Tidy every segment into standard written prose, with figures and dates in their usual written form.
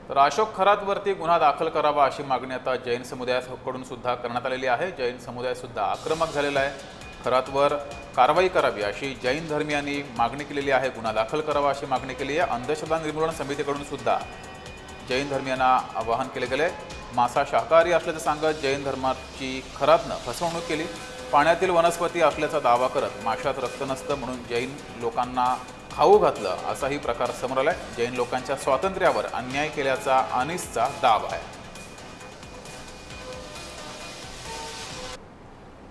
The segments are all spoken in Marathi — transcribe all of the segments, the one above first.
तर अशोक खरातवरती गुन्हा दाखल करावा अशी मागणी आता जैन समुदायाकडून सुद्धा करण्यात आलेली आहे। जैन समुदाय सुद्धा आक्रमक झालेला आहे। खरातवर कारवाई करावी अशी जैन धर्मियांनी मागणी केलेली आहे। गुन्हा दाखल करावा अशी मागणी केली आहे। अंधश्रद्धा निर्मूलन समितीकडून सुद्धा जैन धर्मियांना आवाहन केले गेले। मासा शाकाहारी असल्याचं सांगत जैन धर्माची खरातनं फसवणूक केली। पाण्यातील वनस्पती असल्याचा दावा करत माशात रक्त नसतं म्हणून जैन लोकांना खाऊ घातलं असाही प्रकार समोर आलाय। जैन लोकांच्या स्वातंत्र्यावर अन्याय केल्याचा अनिसचा दावा आहे।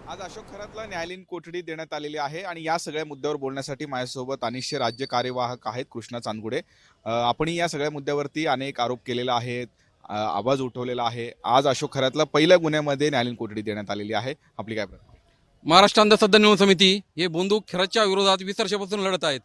आज अशोक खरातला न्यायालयीन कोठडी देण्यात आलेली आहे आणि या सगळ्या मुद्द्यावर बोलण्यासाठी माझ्यासोबत अनिसचे राज्य कार्यवाहक आहेत कृष्णा चांदगुडे। आपण या सगळ्या मुद्द्यावरती अनेक आरोप केलेला आहे, आवाज उठवलेला आहे। आज अशोक खरातला पहिल्या गुन्ह्यामध्ये न्यायालयीन कोठडी देण्यात आलेली आहे। आपली काय प्रतिक्रिया? महाराष्ट्र अंधश्रद्धा निर्मूलन समिती हे बंधू खरातच्या विरोधात 20 वर्षापासून लढत आहेत।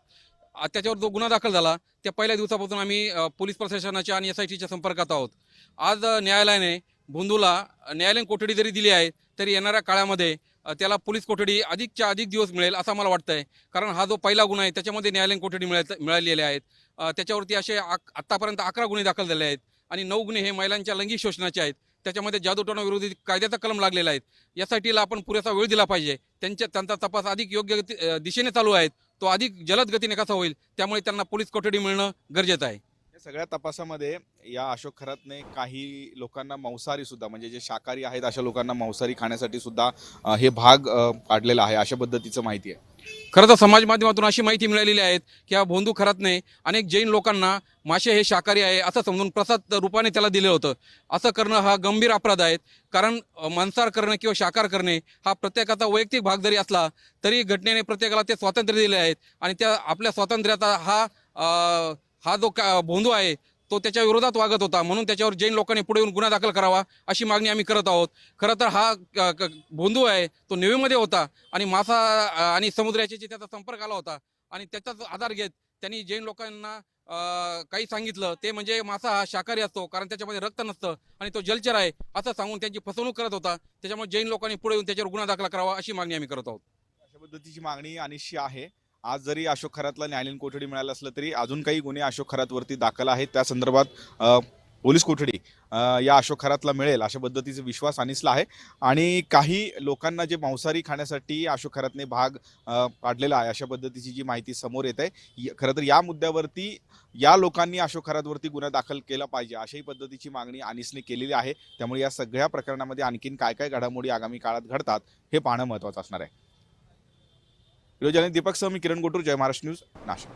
त्याच्यावर जो गुन्हा दाखल झाला त्या पहिल्या दिवसापासून आम्ही पोलीस प्रशासनाच्या आणि SITच्या संपर्कात आहोत। आज न्यायालयाने बंधूला न्यायालयीन कोठडी जरी दिली आहे तरी येणाऱ्या काळामध्ये त्याला पोलीस कोठडी अधिकच्या अधिक दिवस मिळेल असं मला वाटतंय। कारण हा जो पहिला गुन्हा आहे त्याच्यामध्ये न्यायालयीन कोठडी मिळालेले आहेत। त्याच्यावरती असे आतापर्यंत 11 गुन्हे दाखल झाले आहेत आणि 9 गुन्हे हे महिलांच्या लैंगिक शोषणाचे आहेत। त्याच्यामध्ये जादूटोणा विरोधी कायद्याचा कलम लागलेला आहे। SITला आपण पुरेसा वेळ दिला पाहिजे। त्यांचा तपास अधिक योग्य दिशेने चालू आहे, तो अधिक जलद गतीने कसा होईल त्यामुळे त्यांना पोलीस कोठडी मिळणं गरजेचं आहे। या सगळ्या तपासामध्ये या अशोक खरातने काही लोकांना मांसाहारी सुद्धा म्हणजे जे शाकाहारी आहेत अशा लोकांना मांसाहारी खाण्यासाठी सुद्धा हे भाग पाडलेला आहे अशा पद्धतीचं माहिती आहे। खरं तर समाज माध्यमातून अशी माहिती मिळालेली आहे की हा भोंदू खरातने अनेक जैन लोकांना मासे हे शाकाहारी आहे असं समजून प्रसाद रूपाने त्याला दिलं होतं। असं करणं हा गंभीर अपराध आहे। कारण मांसाहार करणं किंवा शाकाहार करणे हा प्रत्येकाचा वैयक्तिक भाग जरी असला तरी घटनेने प्रत्येकाला ते स्वातंत्र्य दिले आहेत आणि त्या आपल्या स्वातंत्र्याचा हा जो भोंदू आहे तो त्याच्या विरोधात वागत होता, म्हणून त्याच्यावर जैन लोकांनी पुढे येऊन गुन्हा दाखल करावा अशी मागणी आम्ही करत आहोत। खरं तर हा भोंदू आहे तो नेव्हीमध्ये होता आणि मासा आणि समुद्राची त्याचा संपर्क आला होता आणि त्याचाच आधार घेत त्यांनी जैन लोकांना काही सांगितलं ते म्हणजे मासा हा शाकाहारी असतो कारण त्याच्यामध्ये रक्त नसतं आणि तो जलचर आहे असं सांगून त्यांची फसवणूक करत होता। त्याच्यामुळे जैन लोकांनी पुढे येऊन त्याच्यावर गुन्हा दाखल करावा अशी मागणी आम्ही करत आहोत। अशा पद्धतीची मागणी अनिसची आहे। आज जरी अशोक खरातला न्यायालयीन कोठडी मिळालं असलं तरी अजून काही गुन्हे अशोक खरातवरती दाखल आहेत। त्या संदर्भात पोलीस कोठडी या अशोक खरातला मिळेल अशा पद्धतीचा विश्वास अनिसला आहे। आणि काही लोकांना जे मांसाहारी खाण्यासाठी अशोक खरातने भाग पाडलेला आहे अशा पद्धतीची जी माहिती समोर येत आहे। खरं तर या मुद्द्यावरती या लोकांनी अशोक खरातवरती गुन्हा दाखल केला पाहिजे अशाही पद्धतीची मागणी अनिसने केलेली आहे। त्यामुळे या सगळ्या प्रकरणामध्ये आणखीन काय काय घडामोडी आगामी काळात घडतात हे पाहणं महत्त्वाचं असणार आहे। व्हिडिओ जर्नलिस्ट दीपक सह मी किरण गोटूर, जय महाराष्ट्र न्यूज, नाशिक।